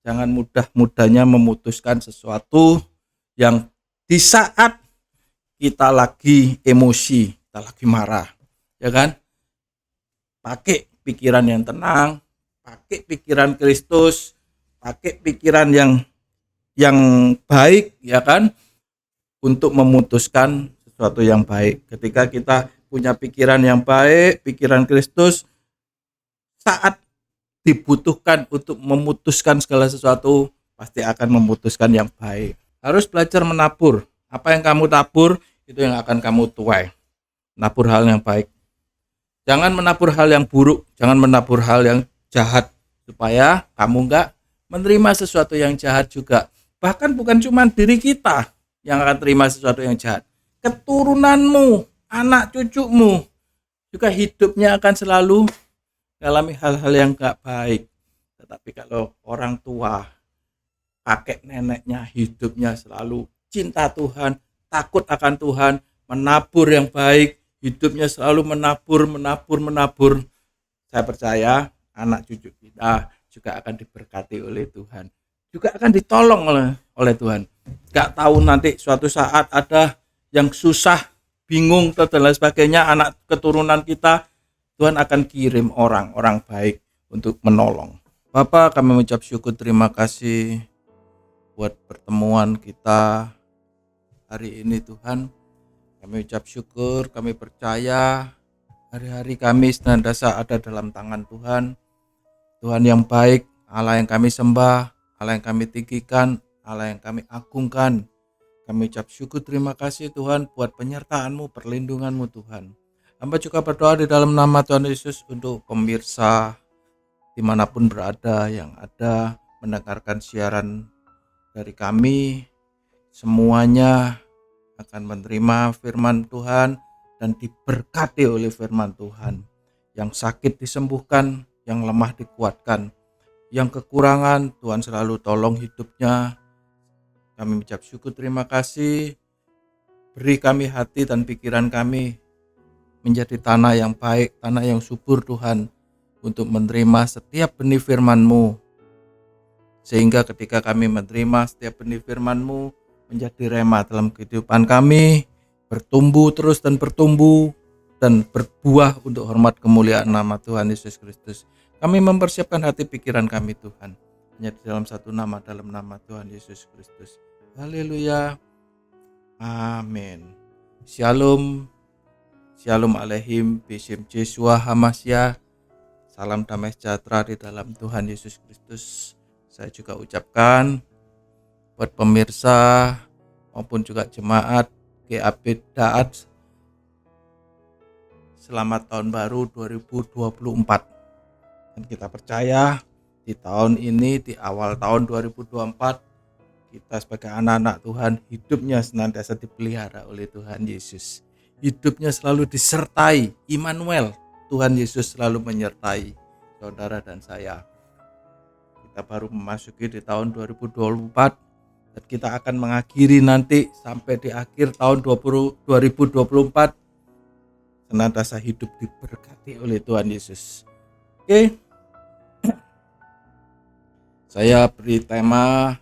Jangan mudah-mudahnya memutuskan sesuatu yang di saat kita lagi emosi, kita lagi marah, ya kan? Pakai pikiran yang tenang, pakai pikiran Kristus, pakai pikiran yang baik, ya kan? Untuk memutuskan sesuatu yang baik. Ketika kita punya pikiran yang baik, pikiran Kristus, saat dibutuhkan untuk memutuskan segala sesuatu, pasti akan memutuskan yang baik. Harus belajar menabur. Apa yang kamu tabur, itu yang akan kamu tuai. Nabur hal yang baik. Jangan menabur hal yang buruk, jangan menabur hal yang jahat, supaya kamu enggak menerima sesuatu yang jahat juga. Bahkan bukan cuma diri kita yang akan terima sesuatu yang jahat. Keturunanmu, anak cucumu, juga hidupnya akan selalu mengalami hal-hal yang enggak baik. Tetapi kalau orang tua, kakek neneknya hidupnya selalu cinta Tuhan, takut akan Tuhan, menabur yang baik, hidupnya selalu menabur. Saya percaya anak cucu kita juga akan diberkati oleh Tuhan, juga akan ditolong oleh Tuhan. Gak tahu nanti suatu saat ada yang susah, bingung dan lain sebagainya, anak keturunan kita, Tuhan akan kirim orang-orang baik untuk menolong. Bapak, kami mengucap syukur, terima kasih buat pertemuan kita hari ini Tuhan. Kami ucap syukur, kami percaya hari-hari kami senantiasa ada dalam tangan Tuhan. Tuhan yang baik, Allah yang kami sembah, Allah yang kami tinggikan, Allah yang kami agungkan. Kami ucap syukur, terima kasih Tuhan buat penyertaan-Mu, perlindungan-Mu Tuhan. Hamba juga berdoa di dalam nama Tuhan Yesus untuk pemirsa dimanapun berada yang ada mendengarkan siaran dari kami, semuanya akan menerima firman Tuhan dan diberkati oleh firman Tuhan. Yang sakit disembuhkan, yang lemah dikuatkan, yang kekurangan Tuhan selalu tolong hidupnya. Kami mengucap syukur, terima kasih. Beri kami hati dan pikiran kami menjadi tanah yang baik, tanah yang subur Tuhan, untuk menerima setiap benih firman-Mu. Sehingga ketika kami menerima setiap benih firman-Mu, menjadi rema dalam kehidupan kami, bertumbuh terus dan bertumbuh dan berbuah untuk hormat kemuliaan nama Tuhan Yesus Kristus. Kami mempersiapkan hati pikiran kami Tuhan, hanya di dalam satu nama, dalam nama Tuhan Yesus Kristus. Haleluya. Amin. Shalom. Shalom Aleihim. Bismillah Yeshua Hamasya. Salam damai sejahtera di dalam Tuhan Yesus Kristus. Saya juga ucapkan buat pemirsa maupun juga jemaat GAP Daat, selamat tahun baru 2024. Dan kita percaya di tahun ini, di awal tahun 2024, kita sebagai anak-anak Tuhan hidupnya senantiasa dipelihara oleh Tuhan Yesus. Hidupnya selalu disertai Immanuel, Tuhan Yesus selalu menyertai saudara dan saya. Kita baru memasuki di tahun 2024 dan kita akan mengakhiri nanti sampai di akhir tahun 2024 senantiasa hidup diberkati oleh Tuhan Yesus. Oke. Saya beri tema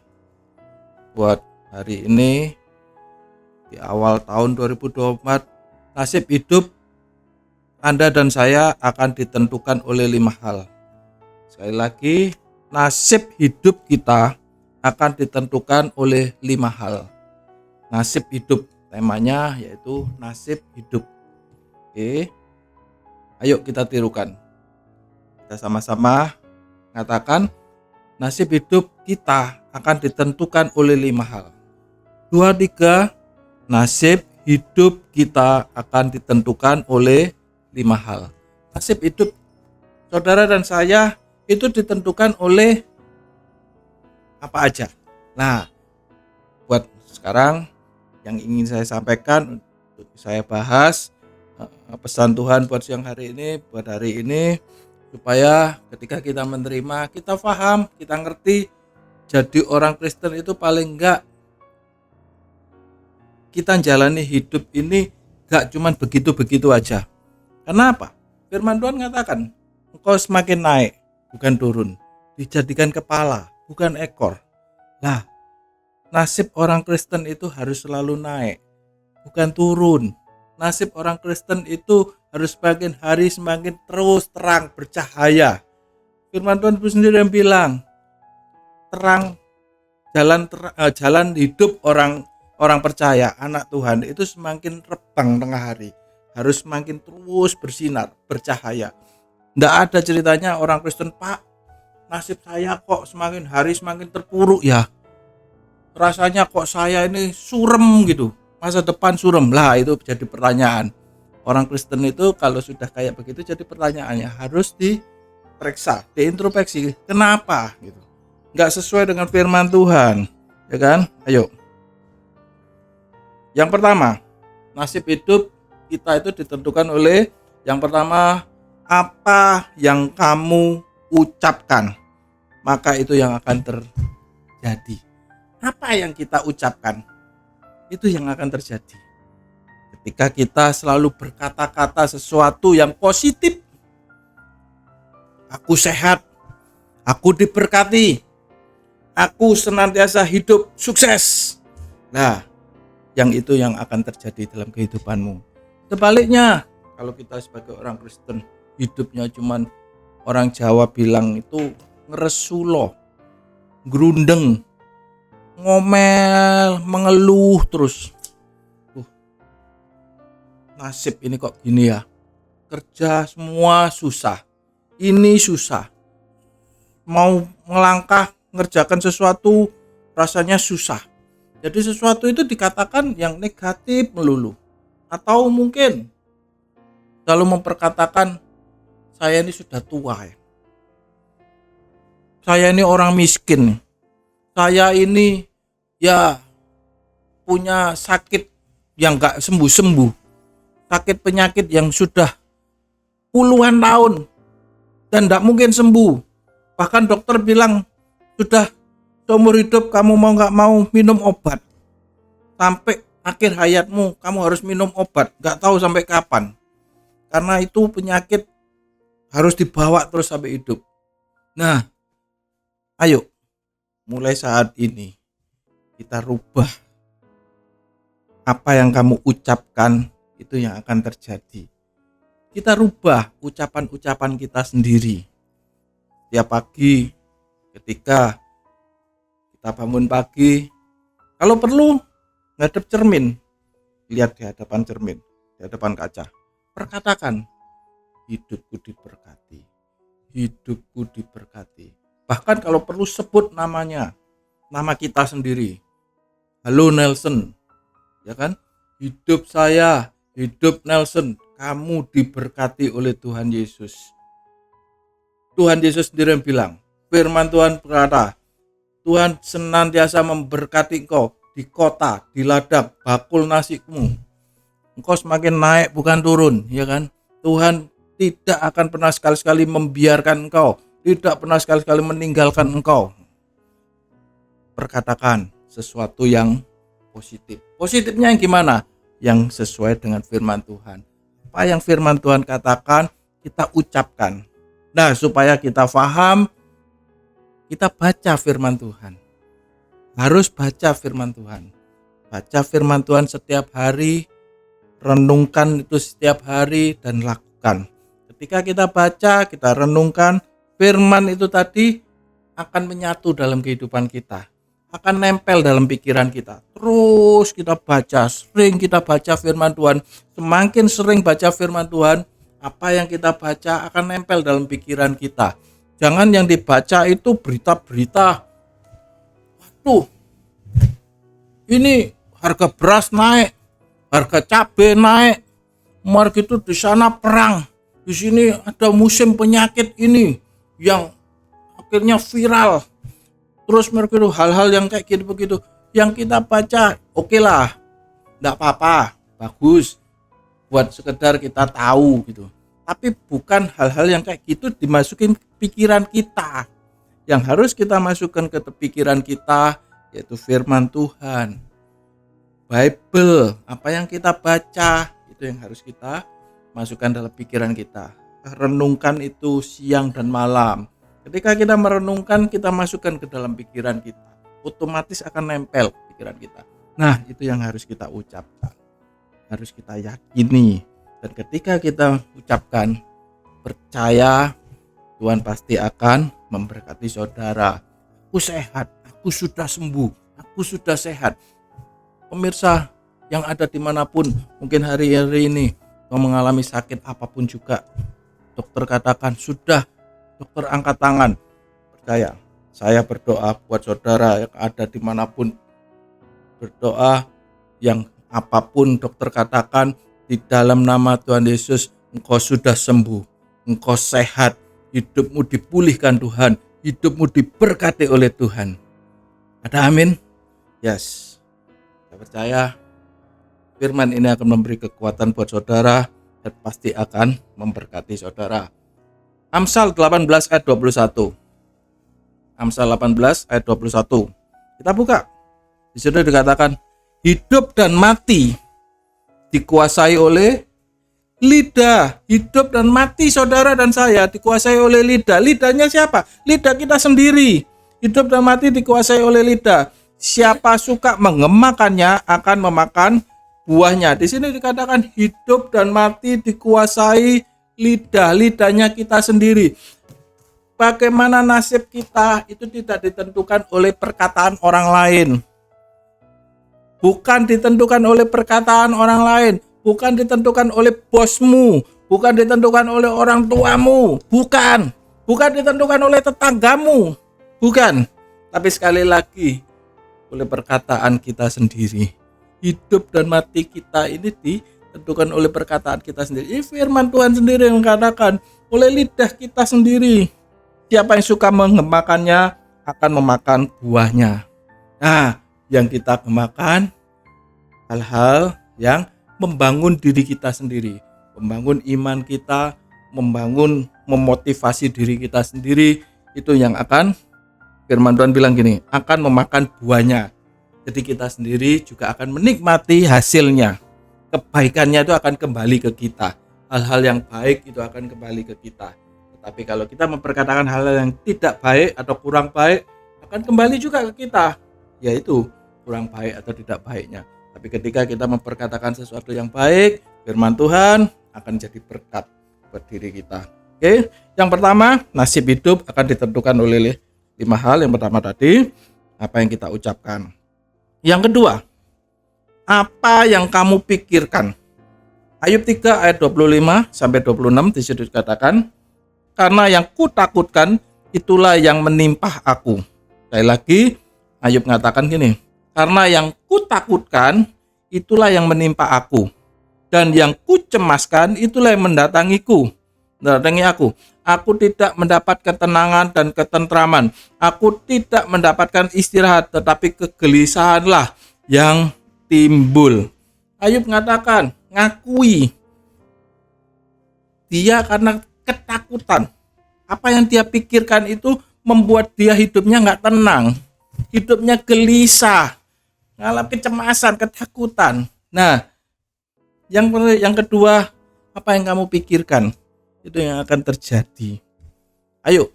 buat hari ini di awal tahun 2024, nasib hidup Anda dan saya akan ditentukan oleh 5 hal. Sekali lagi, nasib hidup kita akan ditentukan oleh 5 hal. Nasib hidup, temanya yaitu nasib hidup. Oke. Ayo kita tirukan. Kita sama-sama katakan, nasib hidup kita akan ditentukan oleh 5 hal. 2, 3, nasib hidup kita akan ditentukan oleh 5 hal. Nasib hidup saudara dan saya itu ditentukan oleh apa aja. Nah, buat sekarang yang ingin saya sampaikan, untuk saya bahas pesan Tuhan buat siang hari ini, buat hari ini, supaya ketika kita menerima, kita paham, kita ngerti. Jadi orang Kristen itu paling enggak kita jalani hidup ini enggak cuman begitu-begitu aja. Kenapa? Firman Tuhan mengatakan, engkau semakin naik, bukan turun. Dijadikan kepala, bukan ekor. Nah, nasib orang Kristen itu harus selalu naik, bukan turun. Nasib orang Kristen itu harus semakin hari semakin terus terang, bercahaya. Firman Tuhan itu sendiri yang bilang, terang jalan hidup orang percaya, anak Tuhan itu semakin terbang tengah hari, harus semakin terus bersinar, bercahaya. Tidak ada ceritanya orang Kristen, Pak, nasib saya kok semakin hari semakin terpuruk ya. Rasanya kok saya ini surem gitu, masa depan surem. Lah itu jadi pertanyaan. Orang Kristen itu kalau sudah kayak begitu jadi pertanyaannya harus diperiksa, diintrospeksi. Kenapa gitu? Nggak sesuai dengan firman Tuhan, ya kan? Ayo. Yang pertama, nasib hidup kita itu ditentukan oleh yang pertama, apa yang kamu ucapkan, maka itu yang akan terjadi. Apa yang kita ucapkan, itu yang akan terjadi. Ketika kita selalu berkata-kata sesuatu yang positif, aku sehat, aku diberkati, aku senantiasa hidup sukses. Nah, yang itu yang akan terjadi dalam kehidupanmu. Sebaliknya, kalau kita sebagai orang Kristen, hidupnya cuman orang Jawa bilang itu ngeresulo, gerundeng, ngomel, mengeluh terus. Nasib ini kok gini ya, kerja semua susah, ini susah, mau melangkah ngerjakan sesuatu rasanya susah. Jadi sesuatu itu dikatakan yang negatif melulu. Atau mungkin kalau memperkatakan saya ini sudah tua ya, saya ini orang miskin, saya ini ya punya sakit yang gak sembuh-sembuh, sakit penyakit yang sudah puluhan tahun dan gak mungkin sembuh. Bahkan dokter bilang sudah seumur hidup kamu mau gak mau minum obat, sampai akhir hayatmu kamu harus minum obat, gak tahu sampai kapan, karena itu penyakit harus dibawa terus sampai hidup. Nah, ayo mulai saat ini kita rubah. Apa yang kamu ucapkan itu yang akan terjadi. Kita rubah ucapan-ucapan kita sendiri. Tiap pagi ketika kita bangun pagi, kalau perlu ngadep cermin, lihat di hadapan cermin, di hadapan kaca, perkatakan, hidupku diberkati, hidupku diberkati. Bahkan kalau perlu sebut namanya, nama kita sendiri. Halo Nelson, ya kan? Hidup saya, hidup Nelson, kamu diberkati oleh Tuhan Yesus. Tuhan Yesus sendiri yang bilang, firman Tuhan berkata, Tuhan senantiasa memberkati engkau di kota, di ladang, bakul nasimu. Engkau semakin naik bukan turun, ya kan? Tuhan tidak akan pernah sekali-sekali membiarkan engkau, tidak pernah sekali-sekali meninggalkan engkau. Perkatakan sesuatu yang positif. Positifnya yang gimana? Yang sesuai dengan firman Tuhan. Apa yang firman Tuhan katakan, kita ucapkan. Nah, supaya kita paham, kita baca firman Tuhan. Harus baca firman Tuhan. Baca firman Tuhan setiap hari, renungkan itu setiap hari dan lakukan. Ketika kita baca, kita renungkan, firman itu tadi akan menyatu dalam kehidupan kita, akan nempel dalam pikiran kita. Terus kita baca, sering kita baca firman Tuhan. Semakin sering baca firman Tuhan, apa yang kita baca akan nempel dalam pikiran kita. Jangan yang dibaca itu berita-berita, waduh, ini harga beras naik, harga cabai naik, kemarin itu di sana perang, di sini ada musim penyakit ini yang akhirnya viral. Terus mereka itu hal-hal yang kayak gitu begitu, yang kita baca, oke lah, enggak apa-apa, bagus, buat sekedar kita tahu gitu. Tapi bukan hal-hal yang kayak gitu dimasukin pikiran kita. Yang harus kita masukkan ke pikiran kita yaitu firman Tuhan, Bible. Apa yang kita baca itu yang harus kita masukkan dalam pikiran kita. Renungkan itu siang dan malam. Ketika kita merenungkan, kita masukkan ke dalam pikiran kita, otomatis akan nempel pikiran kita. Nah, itu yang harus kita ucapkan, harus kita yakini. Dan ketika kita ucapkan, percaya Tuhan pasti akan memberkati saudara. Aku sehat, aku sudah sembuh, aku sudah sehat. Pemirsa yang ada dimanapun, mungkin hari-hari ini mengalami sakit apapun juga, dokter katakan sudah, dokter angkat tangan. Percaya, saya berdoa buat saudara yang ada dimanapun, berdoa yang apapun dokter katakan, di dalam nama Tuhan Yesus, engkau sudah sembuh, engkau sehat, hidupmu dipulihkan Tuhan, hidupmu diberkati oleh Tuhan. Ada amin? Yes. Saya percaya firman ini akan memberi kekuatan buat saudara dan pasti akan memberkati saudara. Amsal 18 ayat 21. Amsal 18 ayat 21. Kita buka. Di situ dikatakan, hidup dan mati dikuasai oleh lidah. Hidup dan mati saudara dan saya dikuasai oleh lidah. Lidahnya siapa? Lidah kita sendiri. Hidup dan mati dikuasai oleh lidah. Siapa suka mengemakannya akan memakan buahnya. Di sini dikatakan hidup dan mati dikuasai lidah. Lidahnya kita sendiri. Bagaimana nasib kita itu tidak ditentukan oleh perkataan orang lain. Bukan ditentukan oleh perkataan orang lain. Bukan ditentukan oleh bosmu. Bukan ditentukan oleh orang tuamu. Bukan. Bukan ditentukan oleh tetanggamu. Bukan. Tapi sekali lagi, oleh perkataan kita sendiri. Hidup dan mati kita ini ditentukan oleh perkataan kita sendiri. Ini firman Tuhan sendiri yang mengatakan, oleh lidah kita sendiri. Siapa yang suka mengemakannya akan memakan buahnya. Nah, yang kita gemakan hal-hal yang membangun diri kita sendiri, membangun iman kita, memotivasi diri kita sendiri, itu yang akan, firman Tuhan bilang gini, akan memakan buahnya. Jadi kita sendiri juga akan menikmati hasilnya. Kebaikannya itu akan kembali ke kita. Hal-hal yang baik itu akan kembali ke kita. Tetapi kalau kita memperkatakan hal-hal yang tidak baik atau kurang baik, akan kembali juga ke kita, yaitu kurang baik atau tidak baiknya. Tapi ketika kita memperkatakan sesuatu yang baik, firman Tuhan akan jadi berkat buat diri kita. Oke, yang pertama, nasib hidup akan ditentukan oleh 5 hal. Yang pertama tadi, apa yang kita ucapkan. Yang kedua, apa yang kamu pikirkan. Ayub 3 ayat 25 sampai 26 di situ dikatakan, karena yang kutakutkan itulah yang menimpa aku. Sekali lagi, Ayub mengatakan gini, karena yang kutakutkan itulah yang menimpa aku, dan yang kucemaskan itulah yang mendatangi aku. Aku tidak mendapat ketenangan dan ketentraman. Aku tidak mendapatkan istirahat, tetapi kegelisahanlah yang timbul. Ayub mengatakan, ngakui dia karena ketakutan. Apa yang dia pikirkan itu membuat dia hidupnya nggak tenang, hidupnya gelisah, mengalami kecemasan, ketakutan. Nah, yang kedua, apa yang kamu pikirkan itu yang akan terjadi. Ayo,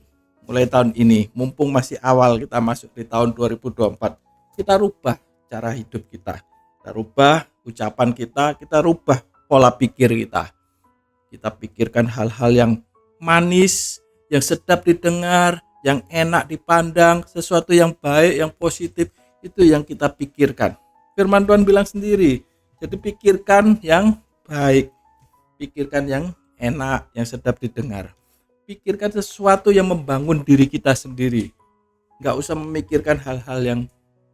mulai tahun ini, mumpung masih awal kita masuk di tahun 2024, kita rubah cara hidup kita rubah ucapan kita rubah pola pikir kita. Kita pikirkan hal-hal yang manis, yang sedap didengar, yang enak dipandang, sesuatu yang baik, yang positif, itu yang kita pikirkan. Firman Tuhan bilang sendiri, jadi pikirkan yang baik, pikirkan yang enak, yang sedap didengar. Pikirkan sesuatu yang membangun diri kita sendiri. Nggak usah memikirkan hal-hal yang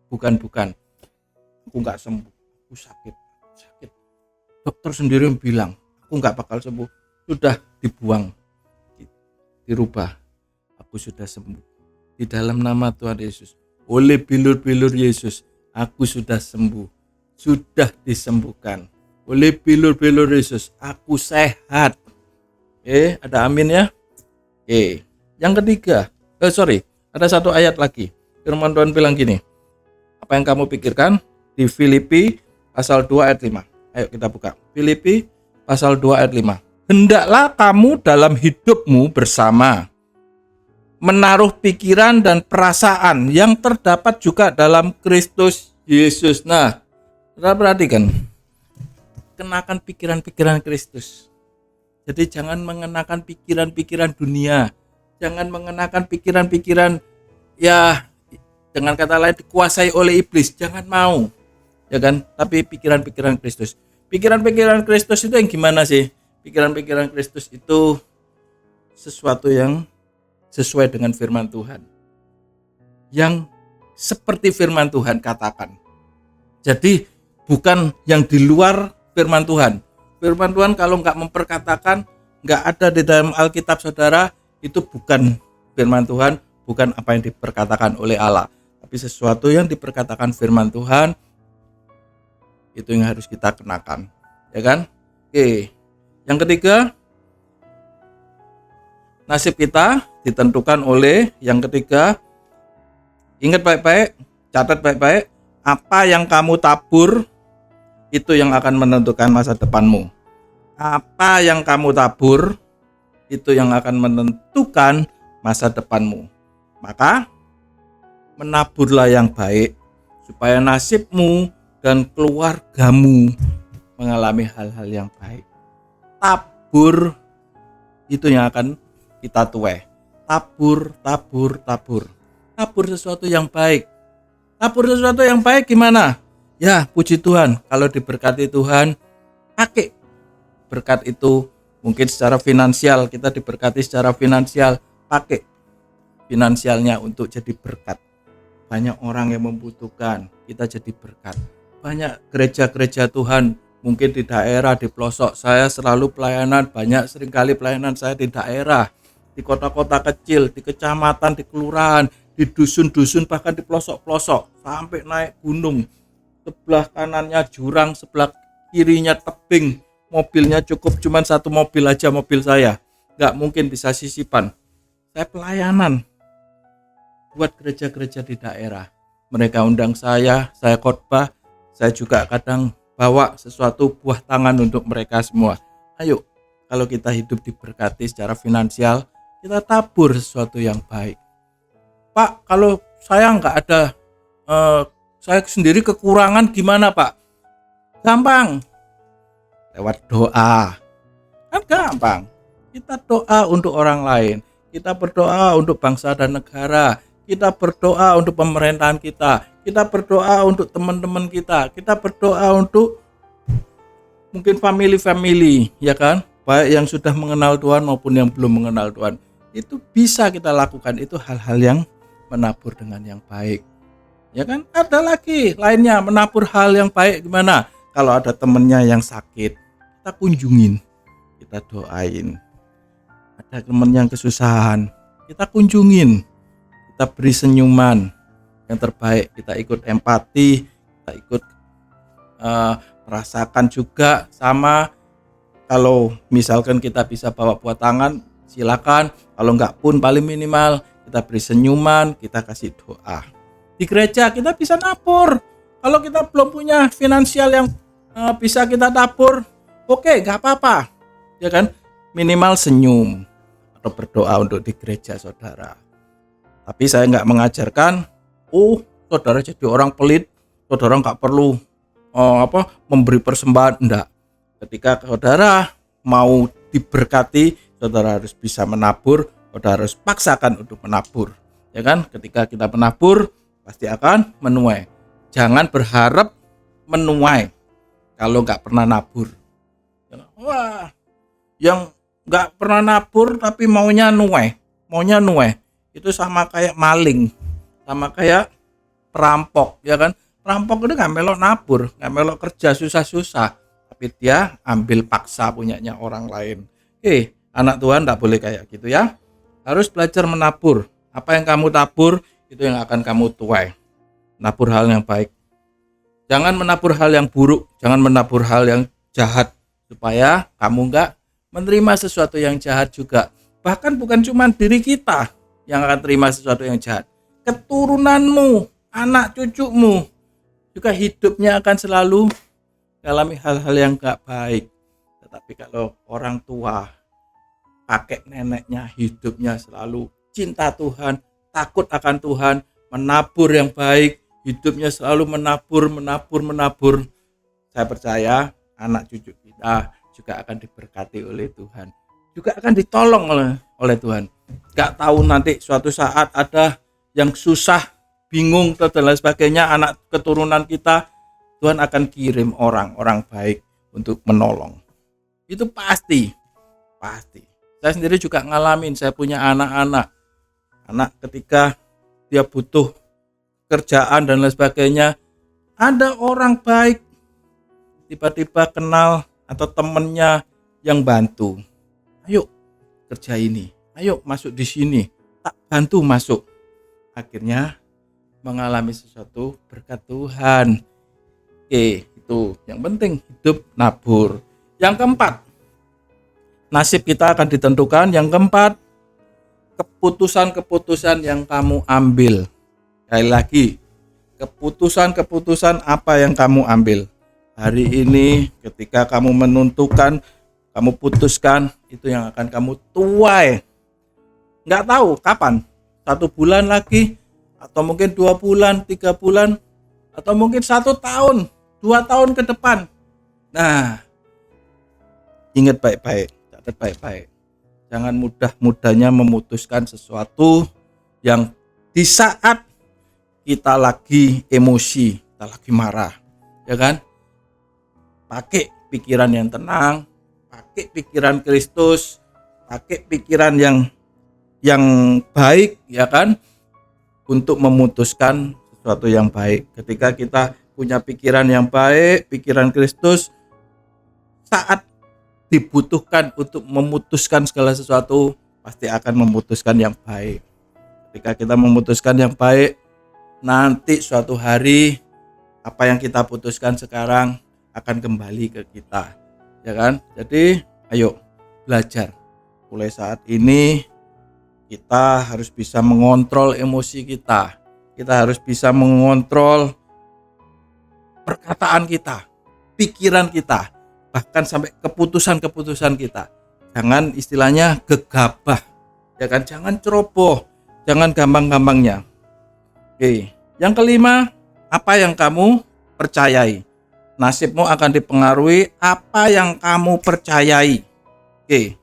bukan-bukan. Aku nggak sembuh, aku sakit. Dokter sendiri yang bilang, aku nggak bakal sembuh. Sudah dibuang, dirubah. Aku sudah sembuh. Di dalam nama Tuhan Yesus, oleh bilur-bilur Yesus, aku sudah sembuh. Sudah disembuhkan. Oleh bilur-bilur Yesus, aku sehat. Ada amin ya. Yang ketiga, ada satu ayat lagi. Firman Tuhan bilang gini, apa yang kamu pikirkan? Di Filipi pasal 2 ayat 5. Ayo kita buka. Filipi pasal 2 ayat 5. Hendaklah kamu dalam hidupmu bersama menaruh pikiran dan perasaan yang terdapat juga dalam Kristus Yesus. Nah, kita perhatikan, kenakan pikiran-pikiran Kristus. Jadi jangan mengenakan pikiran-pikiran dunia, jangan mengenakan pikiran-pikiran ya dengan kata lain dikuasai oleh iblis, jangan mau, ya kan? Tapi pikiran-pikiran Kristus. Pikiran-pikiran Kristus itu yang gimana sih? Pikiran-pikiran Kristus itu sesuatu yang sesuai dengan firman Tuhan, yang seperti firman Tuhan katakan. Jadi bukan yang di luar firman Tuhan. Firman Tuhan kalau nggak memperkatakan, nggak ada di dalam Alkitab saudara, itu bukan firman Tuhan, bukan apa yang diperkatakan oleh Allah. Tapi sesuatu yang diperkatakan firman Tuhan, itu yang harus kita kenakan, ya kan? Oke, yang ketiga, nasib kita ditentukan oleh yang ketiga. Ingat baik-baik, catat baik-baik, apa yang kamu tabur itu yang akan menentukan masa depanmu. Apa yang kamu tabur itu yang akan menentukan masa depanmu. Maka menaburlah yang baik supaya nasibmu dan keluargamu mengalami hal-hal yang baik. Tabur itu yang akan kita tuai. Tabur sesuatu yang baik. Tabur sesuatu yang baik gimana? Ya, puji Tuhan, kalau diberkati Tuhan, pakai berkat itu. Mungkin secara finansial, kita diberkati secara finansial, pakai finansialnya untuk jadi berkat. Banyak orang yang membutuhkan, kita jadi berkat. Banyak gereja-gereja Tuhan, mungkin di daerah, di pelosok, saya selalu pelayanan, banyak seringkali pelayanan saya di daerah, di kota-kota kecil, di kecamatan, di kelurahan, di dusun-dusun, bahkan di pelosok-pelosok, sampai naik gunung. Sebelah kanannya jurang, sebelah kirinya tebing, mobilnya cukup cuma satu mobil aja, mobil saya, nggak mungkin bisa sisipan. Saya pelayanan buat gereja-gereja di daerah. Mereka undang saya khotbah, saya juga kadang bawa sesuatu buah tangan untuk mereka semua. Ayo, kalau kita hidup diberkati secara finansial, kita tabur sesuatu yang baik. Pak, kalau saya nggak ada, saya sendiri kekurangan, gimana Pak? Gampang, lewat doa. Kan gampang. Kita doa untuk orang lain, kita berdoa untuk bangsa dan negara, kita berdoa untuk pemerintahan kita berdoa untuk teman-teman kita berdoa untuk mungkin family, ya kan? Baik yang sudah mengenal Tuhan maupun yang belum mengenal Tuhan. Itu bisa kita lakukan, itu hal-hal yang menabur dengan yang baik. Ya kan? Ada lagi lainnya, menabur hal yang baik gimana? Kalau ada temennya yang sakit, kita kunjungin, kita doain. Ada temen yang kesusahan, kita kunjungin, kita beri senyuman yang terbaik, kita ikut empati, kita ikut merasakan juga sama. Kalau misalkan kita bisa bawa buah tangan, silakan. Kalau enggak pun paling minimal kita beri senyuman, kita kasih doa. Di gereja kita bisa nabur. Kalau kita belum punya finansial yang bisa kita tabur, oke, enggak apa-apa, ya kan? Minimal senyum atau berdoa untuk di gereja saudara. Tapi saya enggak mengajarkan, saudara jadi orang pelit, saudara enggak perlu memberi persembahan, enggak. Ketika saudara mau diberkati, saudara harus bisa menabur, saudara harus paksakan untuk menabur, ya kan? Ketika kita menabur, pasti akan menuai. Jangan berharap menuai kalau nggak pernah nabur. Wah, yang nggak pernah nabur tapi maunya nuai, itu sama kayak maling, sama kayak perampok, ya kan? Perampok itu nggak melok nabur, nggak melok kerja susah-susah, tapi dia ambil paksa punyanya orang lain. Anak Tuhan nggak boleh kayak gitu ya. Harus belajar menabur. Apa yang kamu tabur, itu yang akan kamu tuai. Nabur hal yang baik. Jangan menabur hal yang buruk, jangan menabur hal yang jahat, supaya kamu nggak menerima sesuatu yang jahat juga. Bahkan bukan cuma diri kita yang akan terima sesuatu yang jahat. Keturunanmu, anak cucumu, juga hidupnya akan selalu mengalami hal-hal yang nggak baik. Tetapi kalau orang tua, kakek neneknya hidupnya selalu cinta Tuhan, takut akan Tuhan, menabur yang baik, hidupnya selalu menabur. Saya percaya anak cucu kita juga akan diberkati oleh Tuhan, juga akan ditolong oleh Tuhan. Gak tahu nanti suatu saat ada yang susah, bingung dan lain sebagainya, anak keturunan kita, Tuhan akan kirim orang baik untuk menolong. Itu pasti. Saya sendiri juga ngalamin, saya punya anak ketika dia butuh kerjaan dan lain sebagainya, ada orang baik tiba-tiba kenal atau temennya yang bantu. Ayo kerja ini, ayo masuk di sini, tak bantu masuk. Akhirnya mengalami sesuatu berkat Tuhan. Oke, itu yang penting, hidup nabur. Yang keempat, nasib kita akan ditentukan. Yang keempat, keputusan-keputusan yang kamu ambil. Sekali lagi, keputusan-keputusan apa yang kamu ambil. Hari ini ketika kamu menentukan, kamu putuskan, itu yang akan kamu tuai. Nggak tahu kapan, 1 bulan lagi, atau mungkin 2 bulan, 3 bulan, atau mungkin 1 tahun, 2 tahun ke depan. Nah, ingat baik-baik, catat baik-baik. Jangan mudah-mudahnya memutuskan sesuatu yang di saat kita lagi emosi, kita lagi marah, ya kan? Pakai pikiran yang tenang, pakai pikiran Kristus, pakai pikiran yang baik, ya kan? Untuk memutuskan sesuatu yang baik. Ketika kita punya pikiran yang baik, pikiran Kristus, saat dibutuhkan untuk memutuskan segala sesuatu, pasti akan memutuskan yang baik. Ketika kita memutuskan yang baik, nanti suatu hari apa yang kita putuskan sekarang akan kembali ke kita, ya kan? Jadi ayo belajar. Mulai saat ini kita harus bisa mengontrol emosi kita. Kita harus bisa mengontrol perkataan kita, pikiran kita, bahkan sampai keputusan-keputusan kita. Jangan istilahnya gegabah, ya kan? Jangan ceroboh, jangan gampang-gampangnya. Oke, yang kelima, apa yang kamu percayai. Nasibmu akan dipengaruhi apa yang kamu percayai. Oke,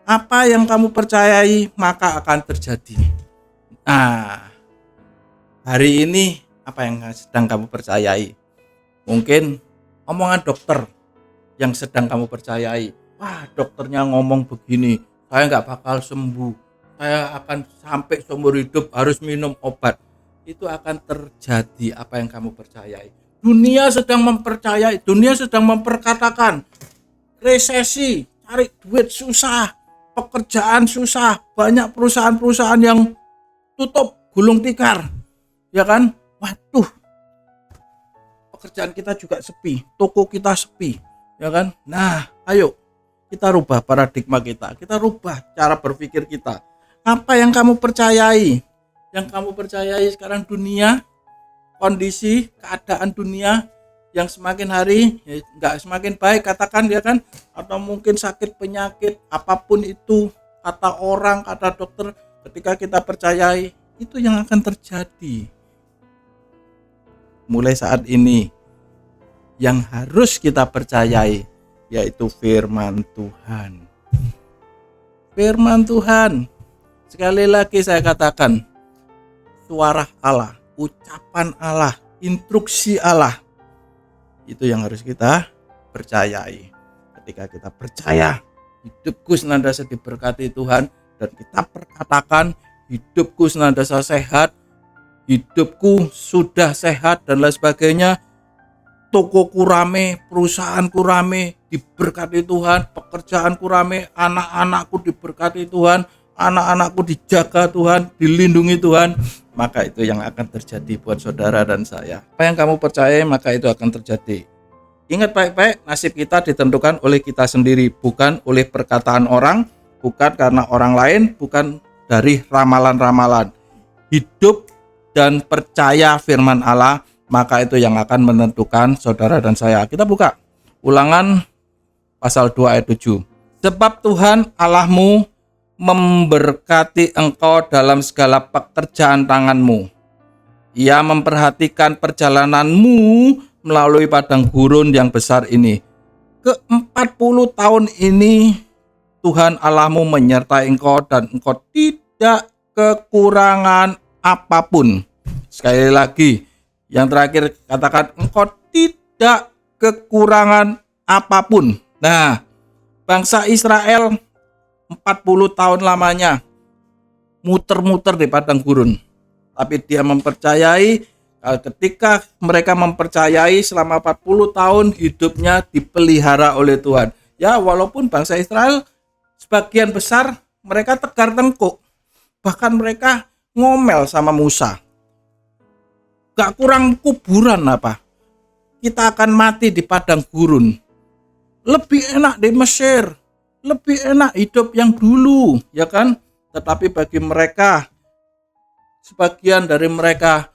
apa yang kamu percayai maka akan terjadi. Nah, hari ini apa yang sedang kamu percayai? Mungkin omongan dokter yang sedang kamu percayai. Wah, dokternya ngomong begini, saya nggak bakal sembuh, saya akan sampai seumur hidup harus minum obat. Itu akan terjadi apa yang kamu percayai. Dunia sedang mempercayai, dunia sedang memperkatakan resesi, cari duit susah, pekerjaan susah, banyak perusahaan-perusahaan yang tutup, gulung tikar, ya kan? Waduh, pekerjaan kita juga sepi, toko kita sepi, ya kan? Nah, ayo kita rubah paradigma kita rubah cara berpikir kita. Apa yang kamu percayai? Yang kamu percayai sekarang dunia, kondisi, keadaan dunia yang semakin hari nggak semakin baik, katakan, ya kan? Atau mungkin sakit penyakit, apapun itu, kata orang, kata dokter, ketika kita percayai, itu yang akan terjadi. Mulai saat ini, yang harus kita percayai yaitu firman Tuhan. Firman Tuhan. Sekali lagi saya katakan, suara Allah, ucapan Allah, instruksi Allah, itu yang harus kita percayai. Ketika kita percaya, hidupku senantiasa diberkati Tuhan, dan kita perkatakan, hidupku senantiasa sehat, hidupku sudah sehat dan lain sebagainya, tokoku rame, perusahaanku rame, diberkati Tuhan, pekerjaanku rame, anak-anakku diberkati Tuhan, anak-anakku dijaga Tuhan, dilindungi Tuhan, maka itu yang akan terjadi buat saudara dan saya. Apa yang kamu percaya, maka itu akan terjadi. Ingat baik-baik, nasib kita ditentukan oleh kita sendiri, bukan oleh perkataan orang, bukan karena orang lain, bukan dari ramalan-ramalan. Hidup dan percaya firman Allah, maka itu yang akan menentukan saudara dan saya. Kita buka Ulangan pasal 2 ayat 7. Sebab Tuhan Allahmu memberkati engkau dalam segala pekerjaan tanganmu. Ia memperhatikan perjalananmu melalui padang gurun yang besar ini. Ke-40 tahun ini Tuhan Allahmu menyertai engkau dan engkau tidak kekurangan apapun. Sekali lagi, yang terakhir katakan engkau tidak kekurangan apapun. Nah, bangsa Israel 40 tahun lamanya muter-muter di padang gurun. Tapi dia mempercayai ketika mereka mempercayai selama 40 tahun hidupnya dipelihara oleh Tuhan. Ya, walaupun bangsa Israel sebagian besar mereka tegar tengkuk. Bahkan mereka ngomel sama Musa. Gak kurang kuburan apa? Kita akan mati di padang gurun. Lebih enak di Mesir. Lebih enak hidup yang dulu, ya kan? Tetapi bagi mereka, sebagian dari mereka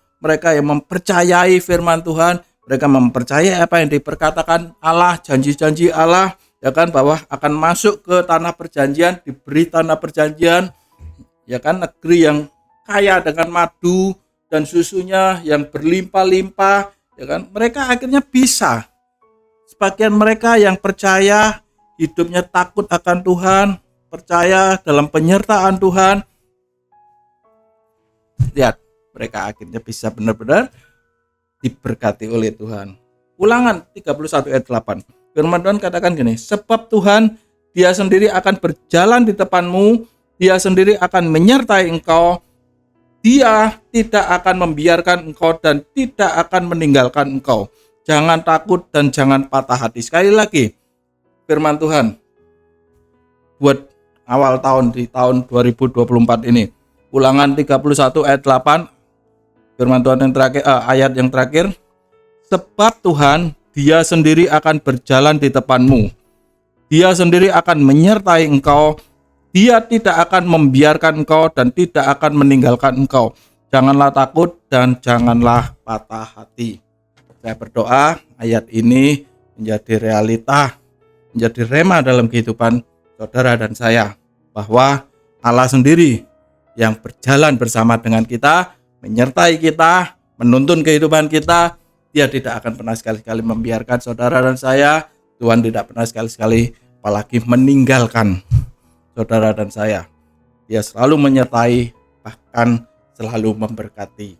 yang mempercayai firman Tuhan, mereka mempercayai apa yang diperkatakan Allah, janji-janji Allah, ya kan, bahwa akan masuk ke tanah perjanjian, diberi tanah perjanjian, ya kan, negeri yang kaya dengan madu dan susunya yang berlimpah-limpah, ya kan. Mereka akhirnya bisa. Sebagian mereka yang percaya, hidupnya takut akan Tuhan, percaya dalam penyertaan Tuhan. Lihat, mereka akhirnya bisa benar-benar diberkati oleh Tuhan. Ulangan 31 ayat 8. Firman Tuhan katakan gini, sebab Tuhan Dia sendiri akan berjalan di depanmu, Dia sendiri akan menyertai engkau, Dia tidak akan membiarkan engkau dan tidak akan meninggalkan engkau. Jangan takut dan jangan patah hati. Sekali lagi, firman Tuhan buat awal tahun di tahun 2024 ini. Ulangan 31 ayat 8. Firman Tuhan yang terakhir, ayat yang terakhir. Sebab Tuhan Dia sendiri akan berjalan di depanmu. Dia sendiri akan menyertai engkau. Dia tidak akan membiarkan engkau dan tidak akan meninggalkan engkau. Janganlah takut dan janganlah patah hati. Saya berdoa ayat ini menjadi realita, menjadi rema dalam kehidupan saudara dan saya, bahwa Allah sendiri yang berjalan bersama dengan kita, menyertai kita, menuntun kehidupan kita. Dia tidak akan pernah sekali-kali membiarkan saudara dan saya. Tuhan tidak pernah sekali-kali apalagi meninggalkan saudara dan saya. Dia selalu menyertai, bahkan selalu memberkati.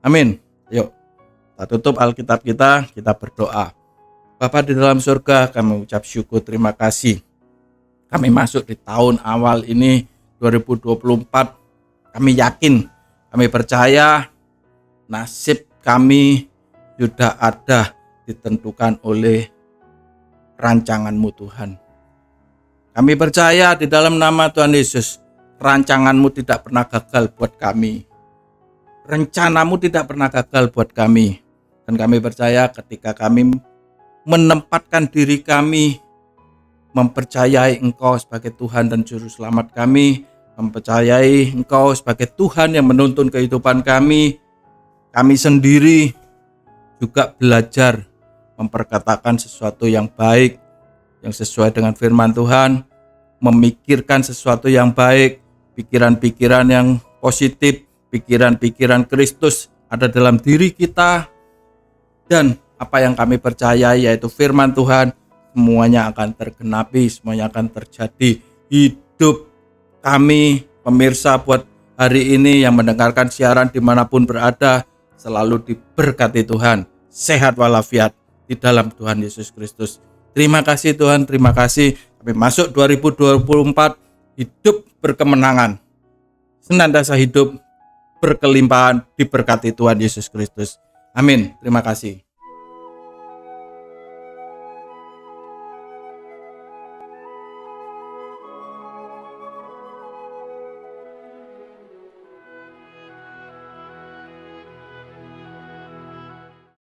Amin. Yuk, kita tutup Alkitab kita berdoa. Bapa di dalam surga, kami ucap syukur, terima kasih. Kami masuk di tahun awal ini 2024. Kami yakin, kami percaya nasib kami sudah ada ditentukan oleh rancangan-Mu Tuhan. Kami percaya di dalam nama Tuhan Yesus, rancangan-Mu tidak pernah gagal buat kami. Rencana-Mu tidak pernah gagal buat kami. Dan kami percaya ketika kami menempatkan diri kami, mempercayai Engkau sebagai Tuhan dan Juru Selamat kami, mempercayai Engkau sebagai Tuhan yang menuntun kehidupan kami sendiri juga belajar memperkatakan sesuatu yang baik, yang sesuai dengan firman Tuhan, memikirkan sesuatu yang baik, pikiran-pikiran yang positif, pikiran-pikiran Kristus ada dalam diri kita, dan apa yang kami percaya yaitu firman Tuhan, semuanya akan tergenapi, semuanya akan terjadi. Hidup kami, pemirsa buat hari ini yang mendengarkan siaran dimanapun berada, selalu diberkati Tuhan, sehat walafiat di dalam Tuhan Yesus Kristus. Terima kasih Tuhan, terima kasih. Kami masuk 2024, hidup berkemenangan, senantiasa hidup berkelimpahan, diberkati Tuhan Yesus Kristus. Amin. Terima kasih.